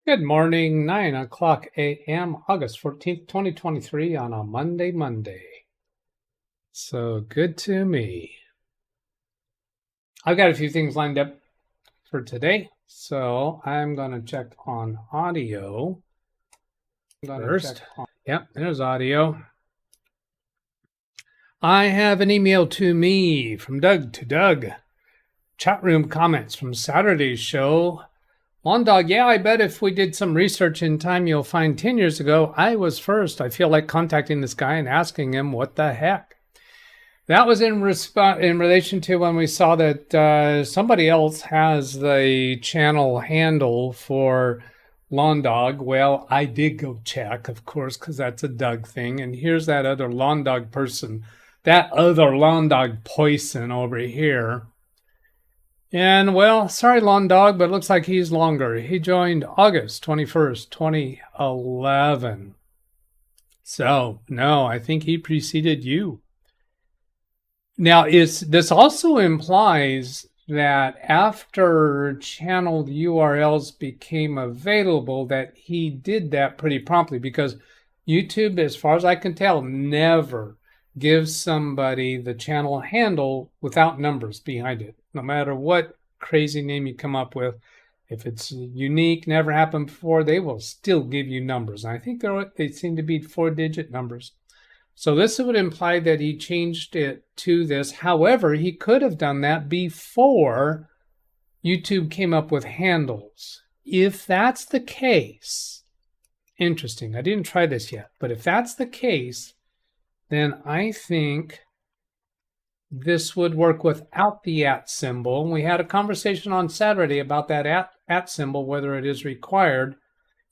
Good morning, 9 o'clock a.m., August 14th, 2023 on a Monday. So good to me. I've got a few things lined up for today, so I'm going to check on audio first. Yep, there's audio. I have an email to me from Doug to Doug. Chat room comments from Saturday's show. Dog, yeah, I bet if we did some research in time, you'll find 10 years ago, I was first. I feel like contacting this guy and asking him what the heck. That was in relation to when we saw that somebody else has the channel handle for Lawn Dog. Well, I did go check, of course, because that's a Doug thing. And here's that other Lawn Dog person, that other Lawn Dog poison over here. And well, sorry, Lawn Dog, but it looks like he's longer. He joined August 21st, 2011. So, no, I think he preceded you. Now, this also implies that after channel URLs became available, that he did that pretty promptly, because YouTube, as far as I can tell, never gives somebody the channel handle without numbers behind it. No matter what crazy name you come up with, if it's unique, never happened before, they will still give you numbers. And I think they seem to be 4-digit numbers. So this would imply that he changed it to this. However, he could have done that before YouTube came up with handles. If that's the case, interesting. I didn't try this yet, but if that's the case, then I think this would work without the @ symbol. We had a conversation on Saturday about that @ symbol, whether it is required.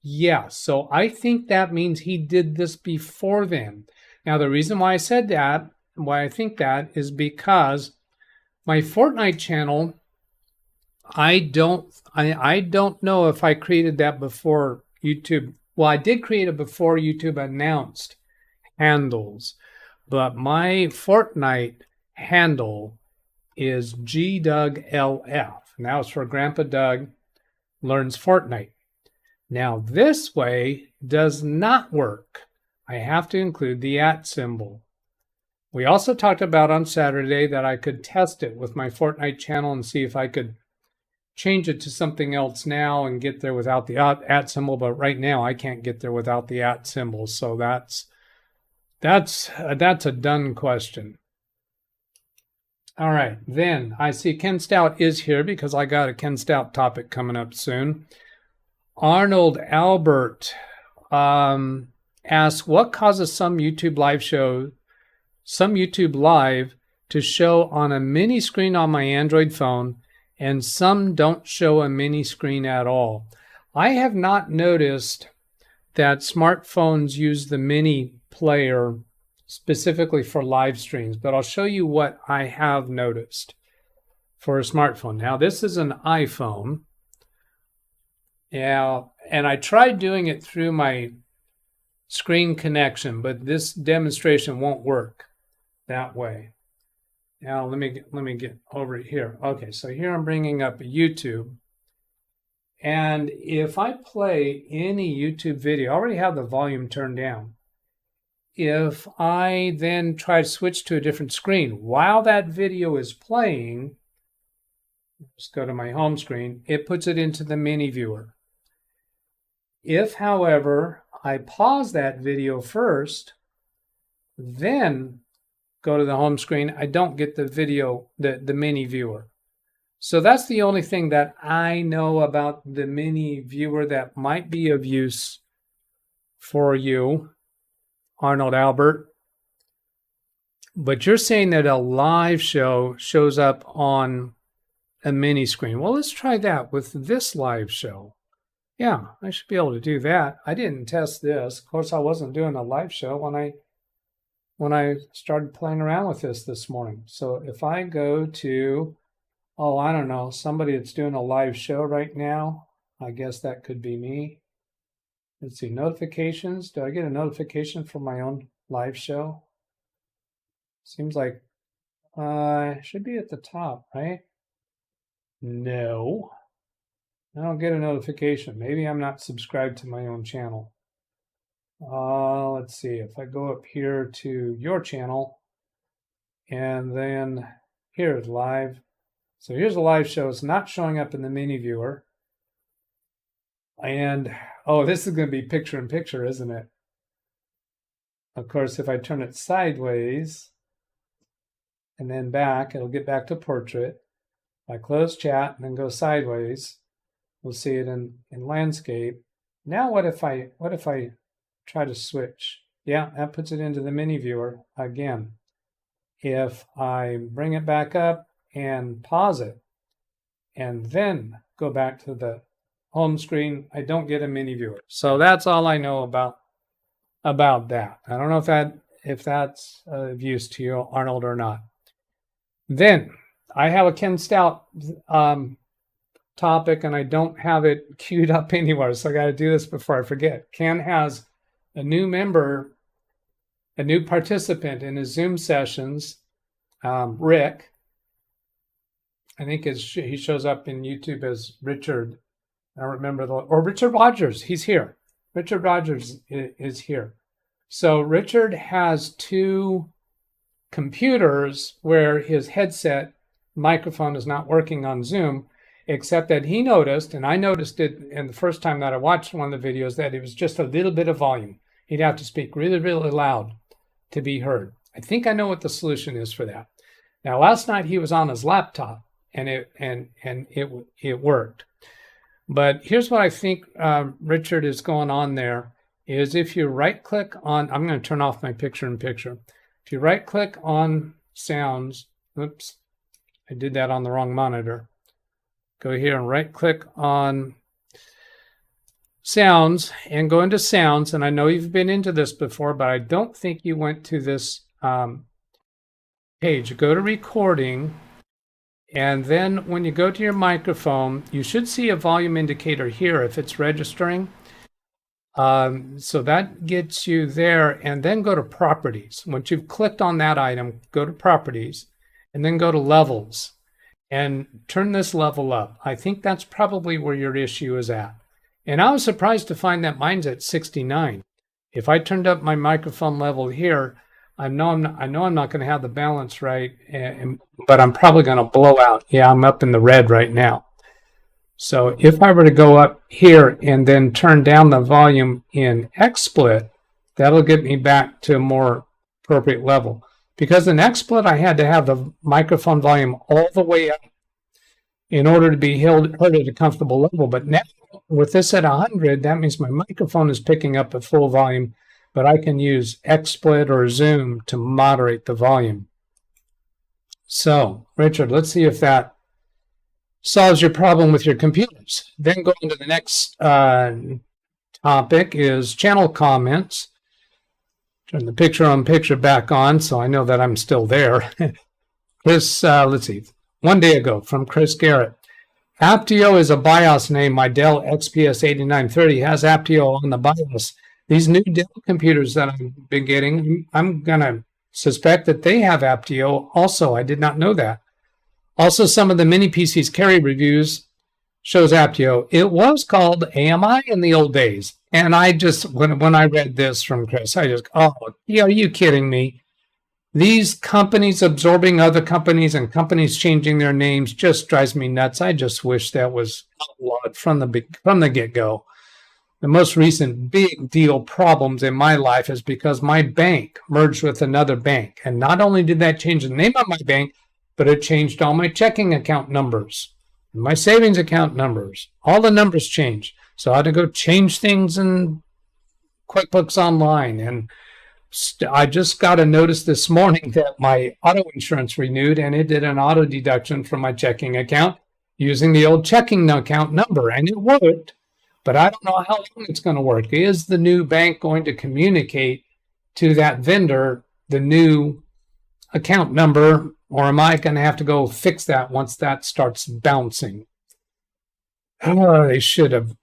Yeah, so I think that means he did this before then. Now, the reason why I said that, why I think that, is because my Fortnite channel, I don't know if I created that before YouTube. Well, I did create it before YouTube announced handles, but my Fortnite handle is GDougLF. Now it's for Grandpa Doug Learns Fortnite. Now this way does not work. I have to include the @ symbol. We also talked about on Saturday that I could test it with my Fortnite channel and see if I could change it to something else now and get there without the @ symbol. But right now I can't get there without the @ symbol. So that's a done question. All right, then I see Ken Stout is here because I got a Ken Stout topic coming up soon. Arnold Albert asks, what causes some YouTube Live to show on a mini screen on my Android phone and some don't show a mini screen at all? I have not noticed that smartphones use the mini player specifically for live streams, but I'll show you what I have noticed for a smartphone. Now, this is an iPhone. Now, and I tried doing it through my screen connection, but this demonstration won't work that way. Now, let me get over here. Okay, so here I'm bringing up YouTube. And if I play any YouTube video, I already have the volume turned down. If I then try to switch to a different screen while that video is playing, just go to my home screen, it puts it into the mini viewer. If, however, I pause that video first, then go to the home screen, I don't get the video, the mini viewer. So that's the only thing that I know about the mini viewer that might be of use for you, Arnold Albert. But you're saying that a live show shows up on a mini screen. Well, let's try that with this live show. Yeah, I should be able to do that. I didn't test this. Of course, I wasn't doing a live show when I started playing around with this morning. So if I go to, oh, I don't know, somebody that's doing a live show right now, I guess that could be me. Let's see, notifications. Do I get a notification for my own live show? Seems like it should be at the top, right? No. I don't get a notification. Maybe I'm not subscribed to my own channel. Let's see. If I go up here to your channel, and then here's live. So here's a live show. It's not showing up in the mini viewer. And, oh, this is going to be picture in picture, isn't it? Of course, if I turn it sideways and then back, it'll get back to portrait. If I close chat and then go sideways, we'll see it in landscape. Now what if I try to switch? Yeah, that puts it into the mini viewer again. If I bring it back up and pause it and then go back to the home screen, I don't get a mini viewer. So that's all I know about that. I don't know if that's of use to you, Arnold, or not. Then I have a Ken Stout topic, and I don't have it queued up anywhere, so I got to do this before I forget. Ken has a new member, a new participant in his Zoom sessions, Rick. I think he shows up in YouTube as Richard. I don't remember or Richard Rogers. He's here. Richard Rogers is here. So Richard has two computers where his headset microphone is not working on Zoom, except that he noticed, and I noticed it in the first time that I watched one of the videos, that it was just a little bit of volume. He'd have to speak really, really loud to be heard. I think I know what the solution is for that. Now, last night he was on his laptop, and it worked. But here's what I think Richard is going on there, is if you right-click on, I'm going to turn off my picture-in-picture. If you right-click on sounds, oops, I did that on the wrong monitor. Go here and right-click on sounds and go into sounds. And I know you've been into this before, but I don't think you went to this page. Go to recording. And then when you go to your microphone, you should see a volume indicator here if it's registering. So that gets you there, and then go to properties. Once you've clicked on that item, go to properties and then go to levels and turn this level up. I think that's probably where your issue is at. And I was surprised to find that mine's at 69. If I turned up my microphone level here, I know I'm not going to have the balance right, but I'm probably going to blow out. Yeah, I'm up in the red right now. So if I were to go up here and then turn down the volume in XSplit, that'll get me back to a more appropriate level. Because in XSplit, I had to have the microphone volume all the way up in order to be heard at a comfortable level. But now with this at 100, that means my microphone is picking up at full volume, but I can use XSplit or Zoom to moderate the volume. So, Richard, let's see if that solves your problem with your computers. Then go into the next topic is channel comments. Turn the picture-on-picture back on so I know that I'm still there. Chris, let's see, 1 day ago from Chris Garrett. Aptio is a BIOS name. My Dell XPS 8930 has Aptio on the BIOS. These new Dell computers that I've been getting, I'm going to suspect that they have Aptio also. I did not know that. Also, some of the mini PCs carry reviews shows Aptio. It was called AMI in the old days. And I just, when I read this from Chris, I just, oh, yeah, are you kidding me? These companies absorbing other companies and companies changing their names just drives me nuts. I just wish that was outlawed from the get-go. The most recent big deal problems in my life is because my bank merged with another bank. And not only did that change the name of my bank, but it changed all my checking account numbers, my savings account numbers. All the numbers changed. So I had to go change things in QuickBooks Online. And I just got a notice this morning that my auto insurance renewed, and it did an auto deduction from my checking account using the old checking account number, and it worked. But I don't know how long it's going to work. Is the new bank going to communicate to that vendor the new account number, or am I going to have to go fix that once that starts bouncing? Oh, they should have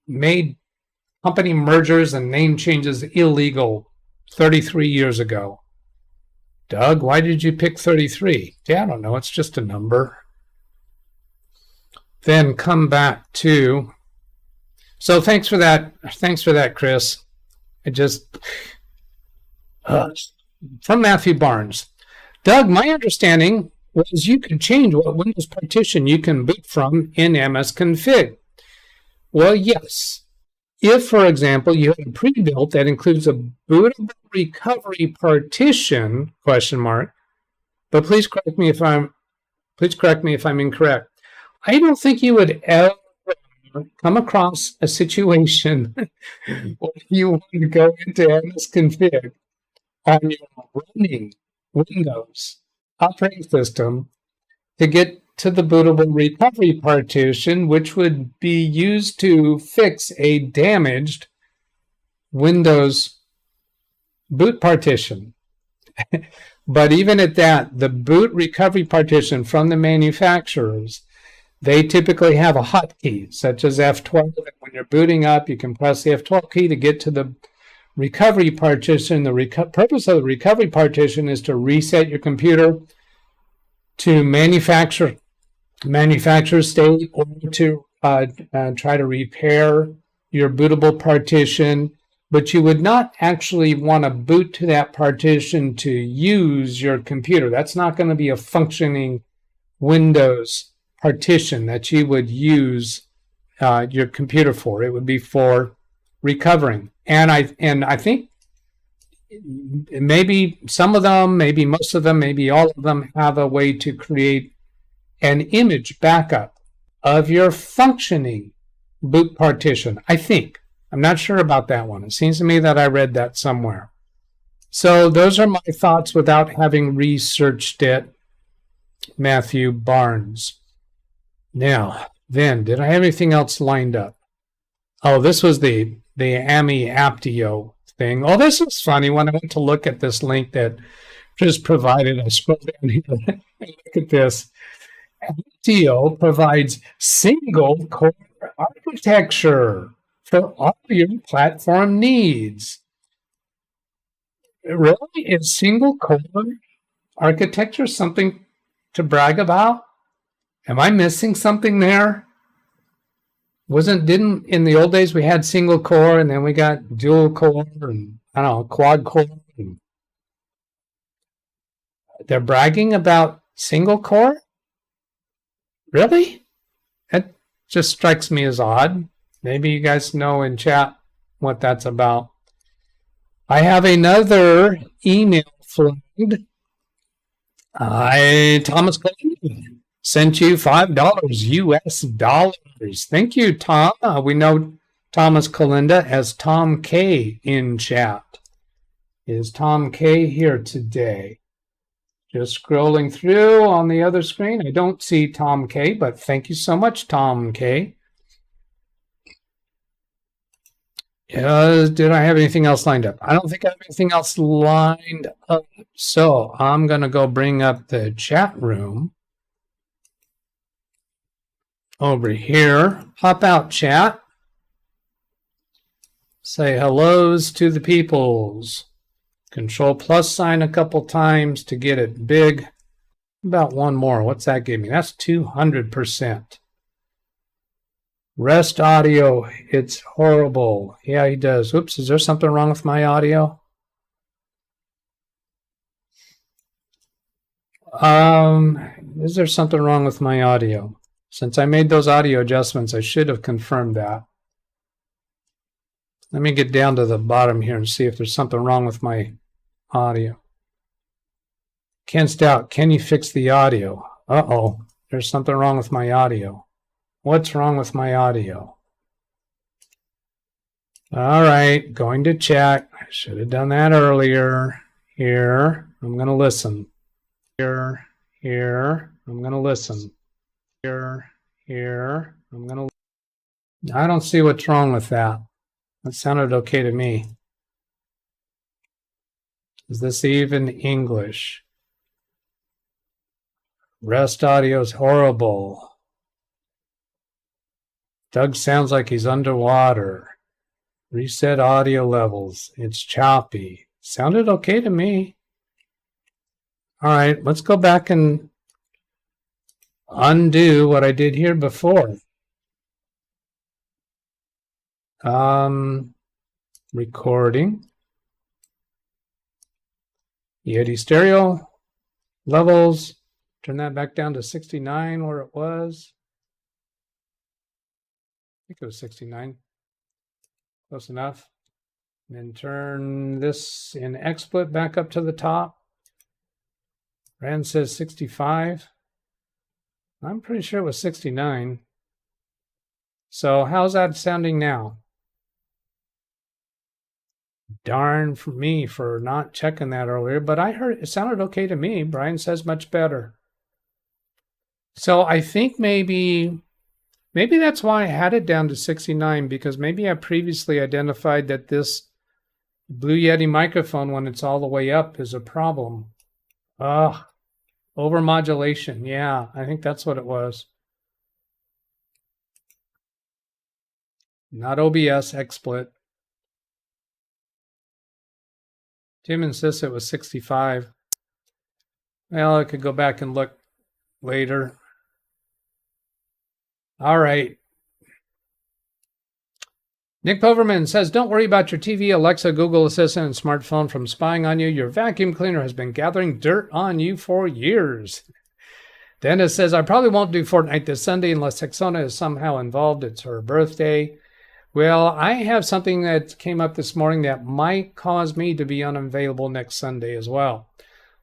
made company mergers and name changes illegal 33 years ago. Doug, why did you pick 33? Yeah, I don't know. It's just a number. then come back to, so thanks for that, Chris. I just, from Matthew Barnes. Doug, my understanding was you can change what Windows partition you can boot from in msconfig. Well, yes. If, for example, you have a pre-built that includes a bootable recovery partition, but please correct me if I'm incorrect. I don't think you would ever come across a situation where you want to go into msconfig on your running Windows operating system to get to the bootable recovery partition, which would be used to fix a damaged Windows boot partition. But even at that, the boot recovery partition from the manufacturers, they typically have a hotkey, such as F12. When you're booting up, you can press the F12 key to get to the recovery partition. The purpose of the recovery partition is to reset your computer to manufacturer state, or to try to repair your bootable partition. But you would not actually want to boot to that partition to use your computer. That's not going to be a functioning Windows partition that you would use your computer for. It would be for recovering. And I think maybe some of them, maybe most of them, maybe all of them have a way to create an image backup of your functioning boot partition. I think. I'm not sure about that one. It seems to me that I read that somewhere. So those are my thoughts without having researched it, Matthew Barnes. Now, then, did I have anything else lined up? Oh, this was the AMI Aptio thing. Oh, this is funny. When I went to look at this link that Chris provided, I scrolled down here and look at this. Aptio provides single core architecture for all your platform needs. Really? Is single core architecture something to brag about? Am I missing something there? Didn't in the old days we had single core and then we got dual core and quad core? And they're bragging about single core? Really? That just strikes me as odd. Maybe you guys know in chat what that's about. I have another email flagged. Thomas Clinton sent you $5 US dollars. Thank you, Tom. We know Thomas Kalinda as Tom K in chat. Is Tom K here today? Just scrolling through on the other screen. I don't see Tom K, but thank you so much, Tom K. Did I have anything else lined up? I don't think I have anything else lined up. So I'm going to go bring up the chat room over here. Pop out chat. Say hellos to the peoples. Control plus sign a couple times to get it big. About one more. What's that give me? That's 200%. Rest audio, it's horrible. Yeah, he does. Oops, is there something wrong with my audio? Is there something wrong with my audio? Since I made those audio adjustments, I should have confirmed that. Let me get down to the bottom here and see if there's something wrong with my audio. Ken Stout, can you fix the audio? Uh-oh, there's something wrong with my audio. What's wrong with my audio? All right, going to check. I should have done that earlier. Here, I'm going to listen. Here, I'm going to listen. Here, I'm going to. I don't see what's wrong with that. That sounded okay to me. Is this even English? Rest audio is horrible. Doug sounds like he's underwater. Reset audio levels. It's choppy. Sounded okay to me. All right, let's go back and undo what I did here before. Recording. Yeti stereo. Levels. Turn that back down to 69 where it was. I think it was 69. Close enough. And then turn this in XSplit back up to the top. Rand says 65. I'm pretty sure it was 69. So how's that sounding now? Darn for me for not checking that earlier, but I heard it sounded okay to me. Brian says much better. So I think maybe that's why I had it down to 69, because maybe I previously identified that this Blue Yeti microphone, when it's all the way up, is a problem. Overmodulation. Yeah, I think that's what it was. Not OBS, XSplit. Tim insists it was 65. Well, I could go back and look later. All right. Nick Poverman says, don't worry about your TV, Alexa, Google Assistant, and smartphone from spying on you. Your vacuum cleaner has been gathering dirt on you for years. Dennis says, I probably won't do Fortnite this Sunday unless Texona is somehow involved. It's her birthday. Well, I have something that came up this morning that might cause me to be unavailable next Sunday as well.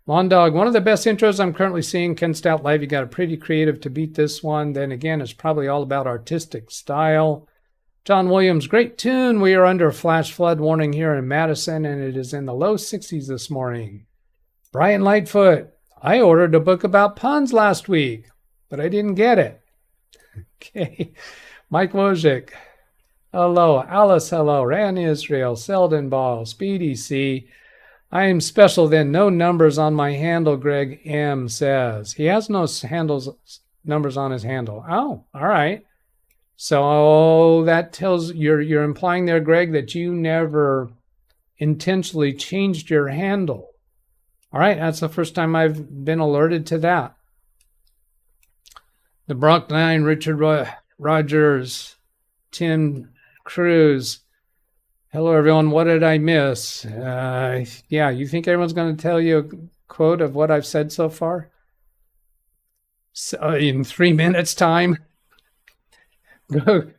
Lawn Dog, one of the best intros I'm currently seeing. Ken Stout Live, you got a pretty creative to beat this one. Then again, it's probably all about artistic style. John Williams, great tune. We are under a flash flood warning here in Madison, and it is in the low 60s this morning. Brian Lightfoot, I ordered a book about puns last week, but I didn't get it. Okay. Mike Wojcik, hello. Alice, hello. Ran Israel, Selden Ball, Speedy C. I am special then. No numbers on my handle, Greg M. says. He has no numbers on his handle. Oh, all right. So that tells you're implying there, Greg, that you never intentionally changed your handle. All right, that's the first time I've been alerted to that. The Brock 9, Richard Rogers, Tim Cruz. Hello, everyone. What did I miss? Yeah, you think everyone's going to tell you a quote of what I've said so far? So, in 3 minutes' time?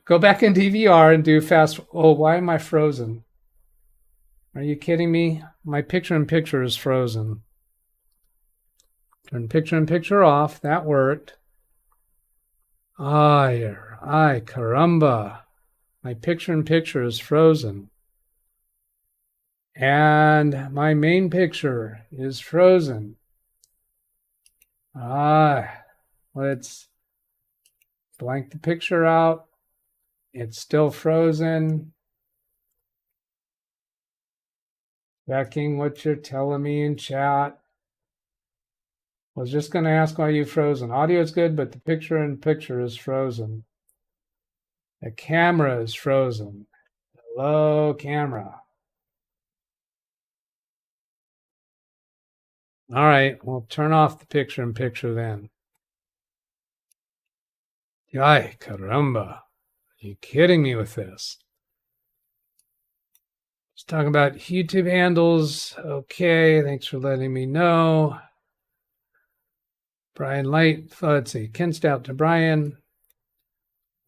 Go back in DVR and do fast. Oh, why am I frozen? Are you kidding me? My picture-in-picture is frozen. Turn picture-in-picture off. That worked. Ay, caramba. My picture-in-picture is frozen. And my main picture is frozen. Let's blank the picture out. It's still frozen. Checking what you're telling me in chat. I was just going to ask why you frozen. Audio is good, but the picture-in-picture is frozen. The camera is frozen. Hello, camera. All right, we'll turn off the picture-in-picture then. Ay, caramba. Are you kidding me with this? Just talking about YouTube handles. Okay, thanks for letting me know. Brian Light, let's see. Ken Stout to Brian.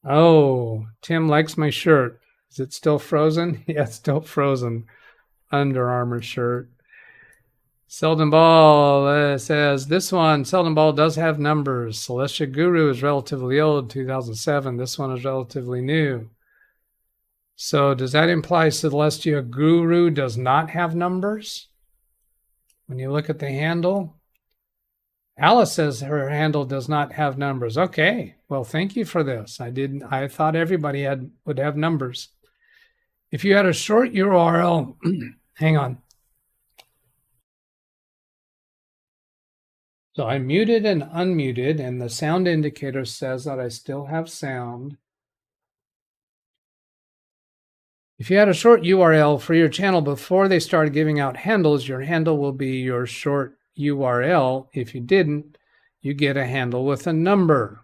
Oh, Tim likes my shirt. Is it still frozen? Yeah, it's still frozen. Under Armour shirt. Selden Ball says, this one, Selden Ball does have numbers. Celestia Guru is relatively old, 2007. This one is relatively new. So does that imply Celestia Guru does not have numbers? When you look at the handle? Alice says her handle does not have numbers. Okay, well, thank you for this. I thought everybody would have numbers. If you had a short URL, hang on. So I muted and unmuted, and the sound indicator says that I still have sound. If you had a short URL for your channel before they started giving out handles, your handle will be your short URL. If you didn't, you get a handle with a number.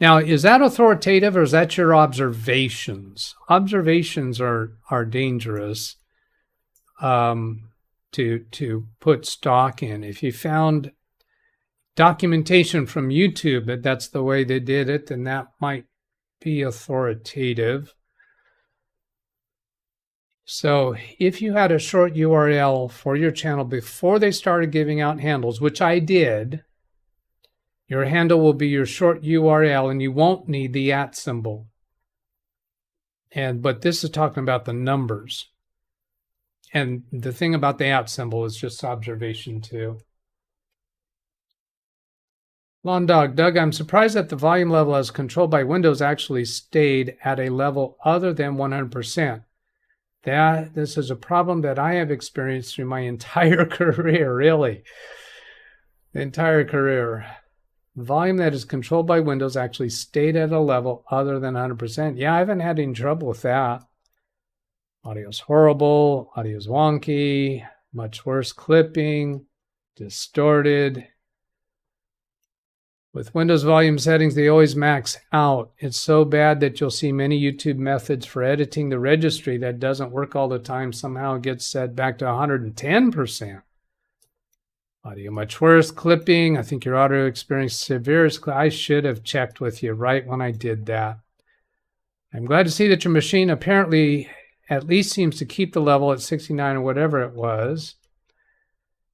Now, is that authoritative or is that your observations? Observations are dangerous to put stock in. If you found documentation from YouTube that that's the way they did it, then that might be authoritative. So if you had a short URL for your channel before they started giving out handles, which I did, your handle will be your short URL and you won't need the @ symbol. But this is talking about the numbers. And the thing about the @ symbol is just observation too. Lawn Dog, Doug, I'm surprised that the volume level as controlled by Windows actually stayed at a level other than 100%. This is a problem that I have experienced through my entire career, really. The entire career. Volume that is controlled by Windows actually stayed at a level other than 100%. Yeah, I haven't had any trouble with that. Audio's horrible, audio's wonky, much worse clipping, distorted. With Windows volume settings, they always max out. It's so bad that you'll see many YouTube methods for editing the registry that doesn't work all the time. Somehow it gets set back to 110%. Audio much worse. Clipping, I think your audio experienced severe. I should have checked with you right when I did that. I'm glad to see that your machine apparently at least seems to keep the level at 69 or whatever it was.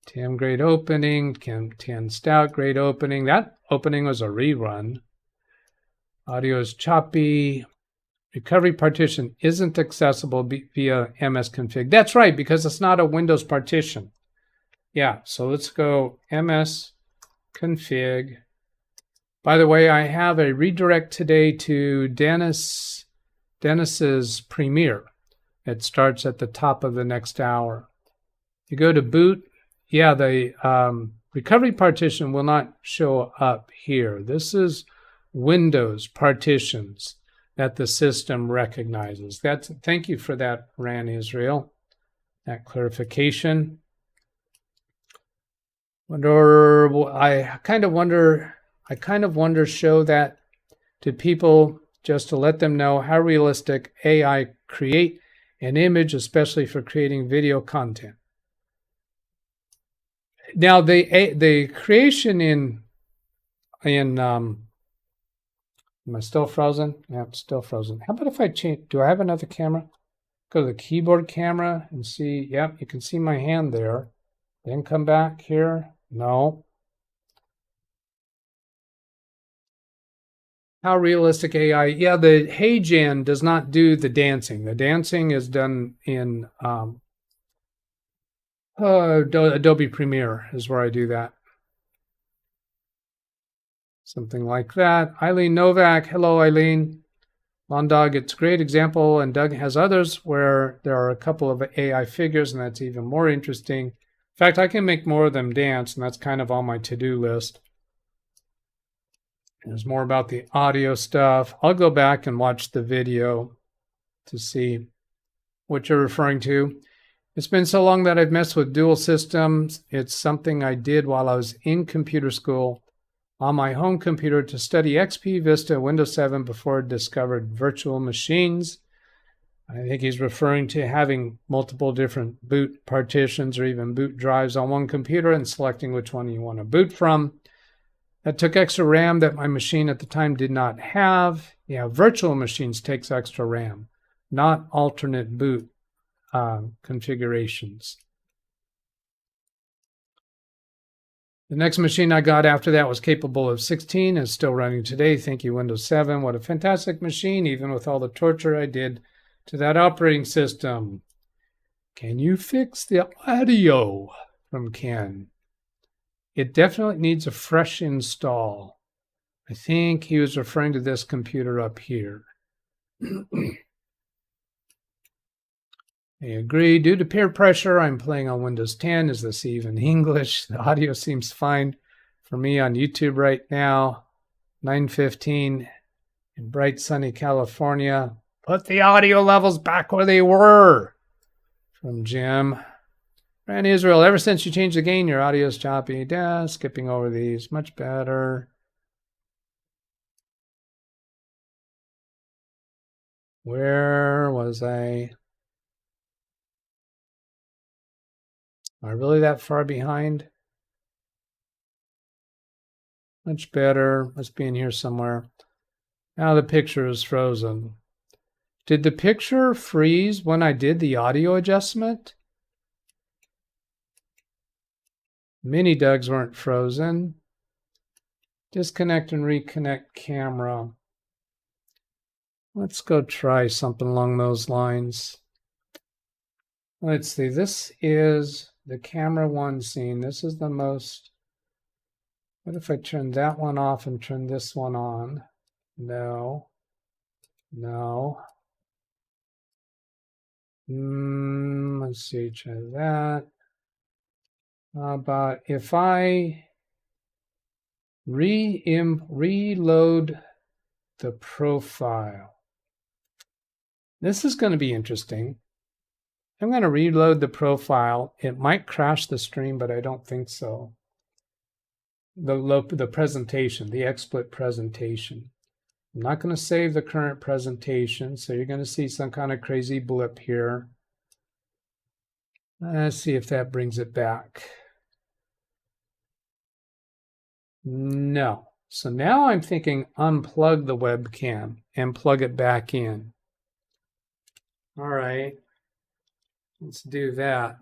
10 great opening, 10 stout great opening. That opening was a rerun. Audio is choppy. Recovery partition isn't accessible via msconfig. That's right, because it's not a Windows partition. Yeah, so let's go msconfig. By the way, I have a redirect today to Dennis's Premiere. It starts at the top of the next hour. You go to boot. Yeah, the recovery partition will not show up here. This is Windows partitions that the system recognizes. Thank you for that, Ran Israel. That clarification. I kind of wonder, show that to people just to let them know how realistic AI create an image, especially for creating video content. Now, the creation in am I still frozen? Yeah, it's still frozen. How about if I change? Do I have another camera? Go to the keyboard camera and see. Yep, you can see my hand there. Then come back here. No. How realistic AI? Yeah, the HeyGen does not do the dancing. The dancing is done in Adobe Premiere is where I do that. Something like that. Eileen Novak. Hello, Eileen. Lawn Dog, it's a great example, and Doug has others where there are a couple of AI figures, and that's even more interesting. In fact, I can make more of them dance, and that's kind of on my to-do list. There's more about the audio stuff. I'll go back and watch the video to see what you're referring to. It's been so long that I've messed with dual systems. It's something I did while I was in computer school on my home computer to study XP, Vista, Windows 7 before I discovered virtual machines. I think he's referring to having multiple different boot partitions or even boot drives on one computer and selecting which one you want to boot from. That took extra RAM that my machine at the time did not have. Yeah, virtual machines takes extra RAM, not alternate boot configurations. The next machine I got after that was capable of 16 and is still running today. Thank you, Windows 7. What a fantastic machine, even with all the torture I did to that operating system. Can you fix the audio? From Ken. It definitely needs a fresh install. I think he was referring to this computer up here. I agree. Due to peer pressure, I'm playing on Windows 10. Is this even English? The audio seems fine for me on YouTube right now. 9:15 in bright sunny California. Put the audio levels back where they were. From Jim. Brand Israel, ever since you changed the gain, your audio is choppy. Skipping over these. Much better. Where was I? Am I really that far behind? Much better. Must be in here somewhere. Now the picture is frozen. Did the picture freeze when I did the audio adjustment? Mini Dougs weren't frozen. Disconnect and reconnect camera. Let's go try something along those lines. Let's see. This is the camera one scene. This is the most. What if I turn that one off and turn this one on? No. No. Let's see. Try that. How about if I reload the profile? This is going to be interesting. I'm going to reload the profile. It might crash the stream, but I don't think so. The presentation, the XSplit presentation. I'm not going to save the current presentation, so you're going to see some kind of crazy blip here. Let's see if that brings it back. No. So now I'm thinking unplug the webcam and plug it back in. All right. Let's do that.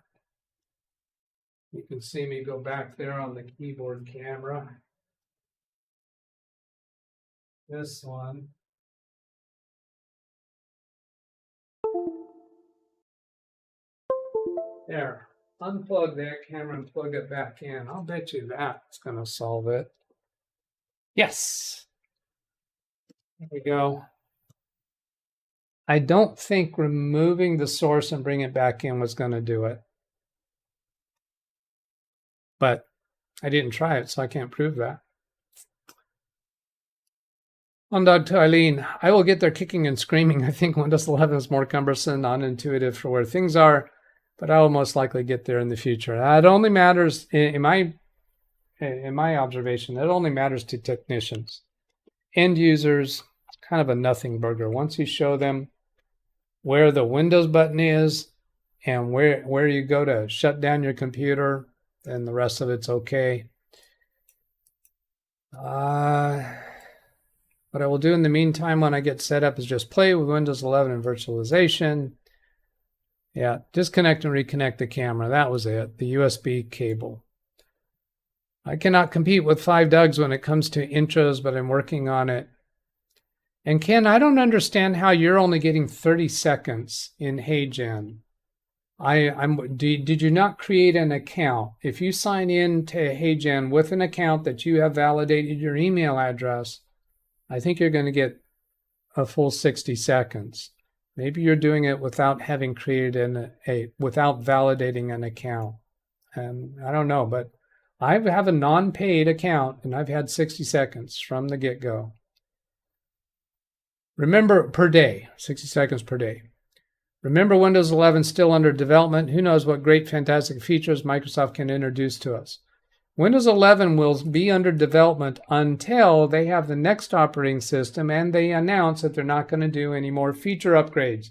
You can see me go back there on the keyboard camera. This one. There. Unplug that camera and plug it back in. I'll bet you that's going to solve it. Yes. There we go. I don't think removing the source and bringing it back in was going to do it. But I didn't try it, so I can't prove that. On Dog to Eileen, I will get there kicking and screaming. I think Windows 11 is more cumbersome, non-intuitive for where things are, but I will most likely get there in the future. It only matters, in my observation, it only matters to technicians. End users, kind of a nothing burger. Once you show them where the Windows button is and where you go to shut down your computer, then the rest of it's okay. What I will do in the meantime when I get set up is just play with Windows 11 and virtualization. Yeah, disconnect and reconnect the camera. That was it, the USB cable. I cannot compete with 5 Dougs when it comes to intros, but I'm working on it. And Ken, I don't understand how you're only getting 30 seconds in HeyGen. Did you not create an account? If you sign in to HeyGen with an account that you have validated your email address, I think you're going to get a full 60 seconds. Maybe you're doing it without having created without validating an account. And I don't know, but I have a non-paid account and I've had 60 seconds from the get-go. Remember, per day, 60 seconds per day. Remember, Windows 11 still under development. Who knows what great, fantastic features Microsoft can introduce to us. Windows 11 will be under development until they have the next operating system and they announce that they're not going to do any more feature upgrades.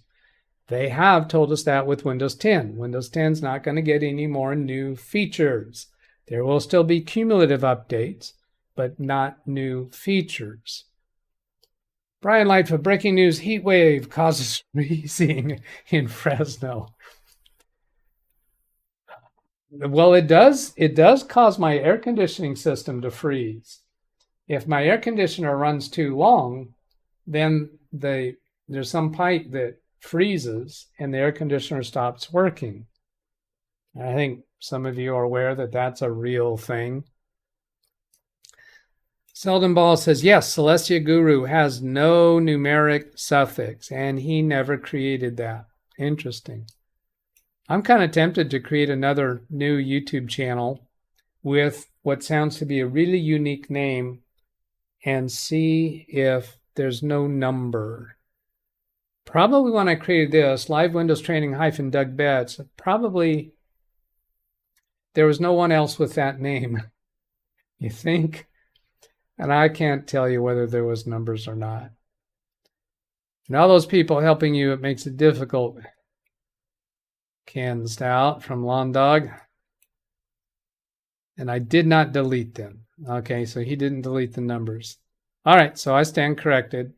They have told us that with Windows 10. Windows 10 is not going to get any more new features. There will still be cumulative updates, but not new features. Brian Lightfoot, breaking news, heat wave causes freezing in Fresno. Well, it does cause my air conditioning system to freeze. If my air conditioner runs too long, then there's some pipe that freezes and the air conditioner stops working. I think some of you are aware that that's a real thing. Selden Ball says, yes, Celestia Guru has no numeric suffix, and he never created that. Interesting. I'm kind of tempted to create another new YouTube channel with what sounds to be a really unique name and see if there's no number. Probably when I created this, LiveWindowsTraining-DougBetts, probably there was no one else with that name. You think? And I can't tell you whether there was numbers or not. And all those people helping you, it makes it difficult. Canned Stout from Lawn Dog. And I did not delete them. Okay, so he didn't delete the numbers. All right, so I stand corrected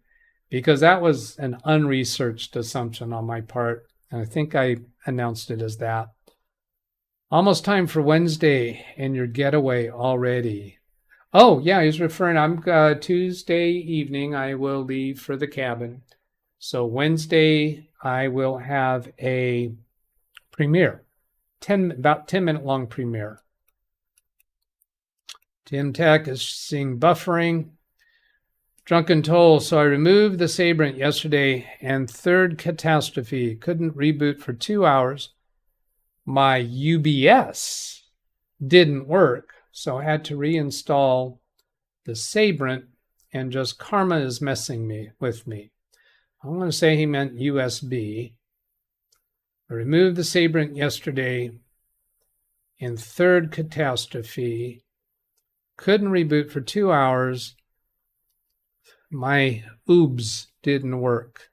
because that was an unresearched assumption on my part. And I think I announced it as that. Almost time for Wednesday and your getaway already. Oh, yeah, he's referring, I'm Tuesday evening, I will leave for the cabin. So Wednesday, I will have a premiere, about 10-minute long premiere. Tim Tech is seeing buffering. Drunken Toll. So I removed the Sabrent yesterday and third catastrophe. Couldn't reboot for 2 hours. My UBS didn't work, so I had to reinstall the Sabrent, and just karma is messing with me. I'm going to say he meant USB. I removed the Sabrent yesterday in third catastrophe. Couldn't reboot for 2 hours. My OOBS didn't work.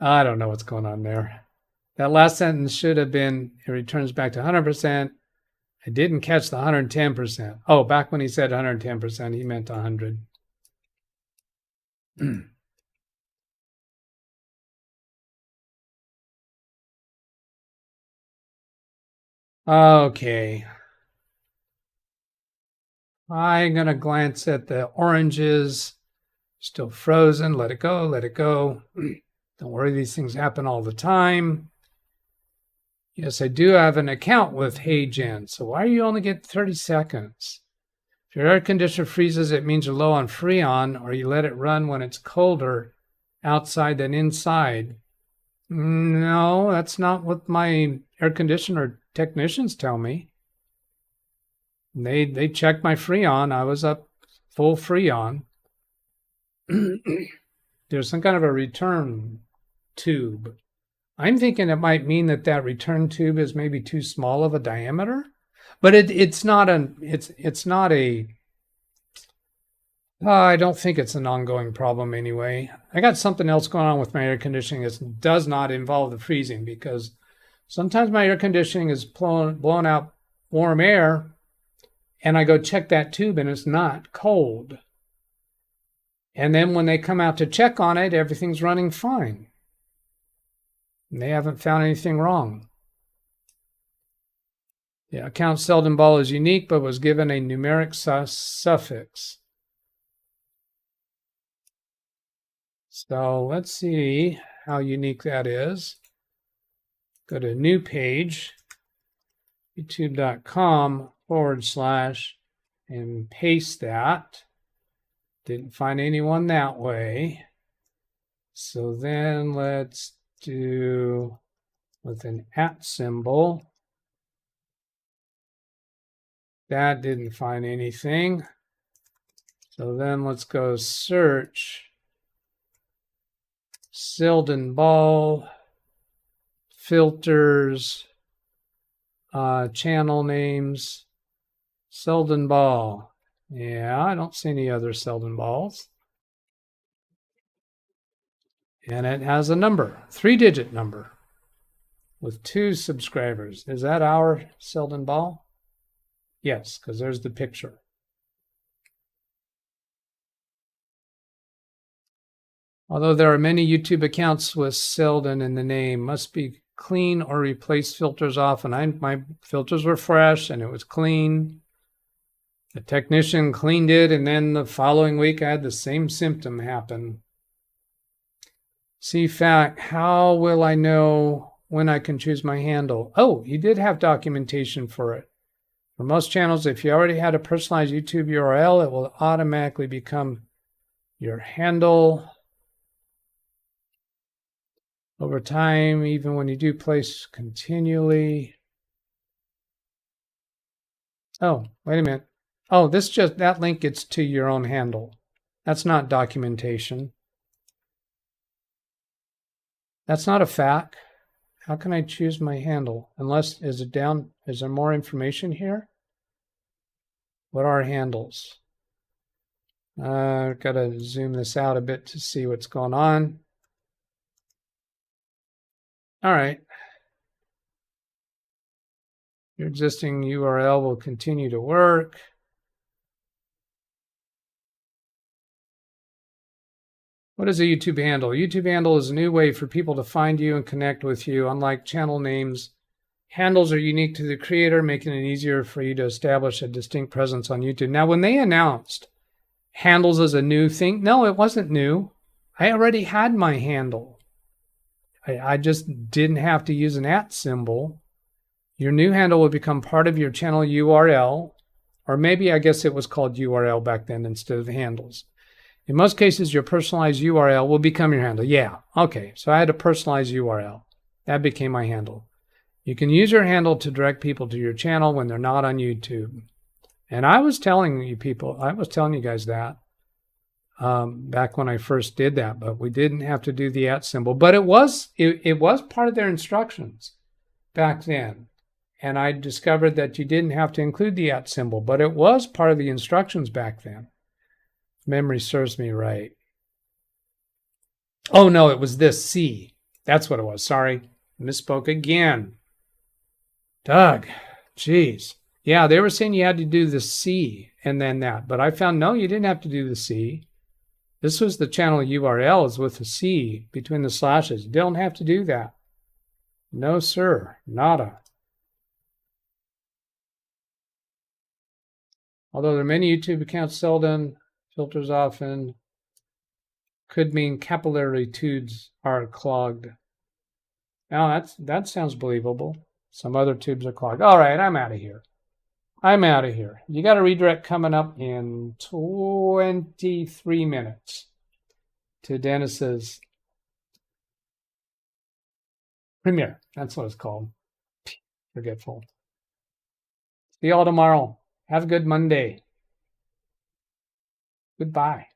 I don't know what's going on there. That last sentence should have been, it returns back to 100%. I didn't catch the 110%. Oh, back when he said 110%, he meant 100. Okay. I'm going to glance at the oranges. Still frozen. Let it go. Let it go. Don't worry, these things happen all the time. Yes, I do have an account with HeyGen. So why do you only get 30 seconds? If your air conditioner freezes, it means you're low on Freon, or you let it run when it's colder outside than inside. No, that's not what my air conditioner technicians tell me. They checked my Freon. I was up full Freon. There's some kind of a return tube. I'm thinking it might mean that return tube is maybe too small of a diameter, but it's not a. I don't think it's an ongoing problem anyway. I got something else going on with my air conditioning that does not involve the freezing, because sometimes my air conditioning is blowing out warm air, and I go check that tube and it's not cold. And then when they come out to check on it, everything's running fine. And they haven't found anything wrong. The account Selden Ball is unique, but was given a numeric suffix. So let's see how unique that is. Go to new page, youtube.com/ and paste that. Didn't find anyone that way. So then let's do with an @ symbol. That didn't find anything. So then let's go search Selden Ball, filters, channel names, Selden Ball. Yeah, I don't see any other Selden Balls. And it has a number, 3-digit number, with 2 subscribers. Is that our Selden Ball? Yes, because there's the picture. Although there are many YouTube accounts with Selden in the name, must be clean or replace filters often. My filters were fresh and it was clean. The technician cleaned it, and then the following week I had the same symptom happen. CFAC, how will I know when I can choose my handle? Oh, you did have documentation for it. For most channels, if you already had a personalized YouTube URL, it will automatically become your handle. Over time, even when you do place continually. Oh, wait a minute. Oh, that link gets to your own handle. That's not documentation. That's not a FAQ. How can I choose my handle? Unless, is it down? Is there more information here? What are handles? I've got to zoom this out a bit to see what's going on. All right. Your existing URL will continue to work. What is a YouTube handle? YouTube handle is a new way for people to find you and connect with you. Unlike channel names, handles are unique to the creator, making it easier for you to establish a distinct presence on YouTube. Now, when they announced handles as a new thing, no, it wasn't new. I already had my handle. I just didn't have to use an @ symbol. Your new handle will become part of your channel URL, or maybe I guess it was called URL back then instead of handles. In most cases, your personalized URL will become your handle. Yeah, okay, so I had a personalized URL. That became my handle. You can use your handle to direct people to your channel when they're not on YouTube. And I was telling you guys that back when I first did that, but we didn't have to do the @ symbol. But it was part of their instructions back then. And I discovered that you didn't have to include the @ symbol, but it was part of the instructions back then. Memory serves me right. Oh, no, it was this C. That's what it was. Sorry. Misspoke again. Doug, geez. Yeah, they were saying you had to do the C and then that. But I found, no, you didn't have to do the C. This was the channel URL is with a C between the slashes. You don't have to do that. No, sir. Nada. Although there are many YouTube accounts seldom, filters often, could mean capillary tubes are clogged. Now that sounds believable. Some other tubes are clogged. All right, I'm out of here. You got a redirect coming up in 23 minutes to Dennis's premiere. That's what it's called. Forgetful. See y'all tomorrow. Have a good Monday. Goodbye.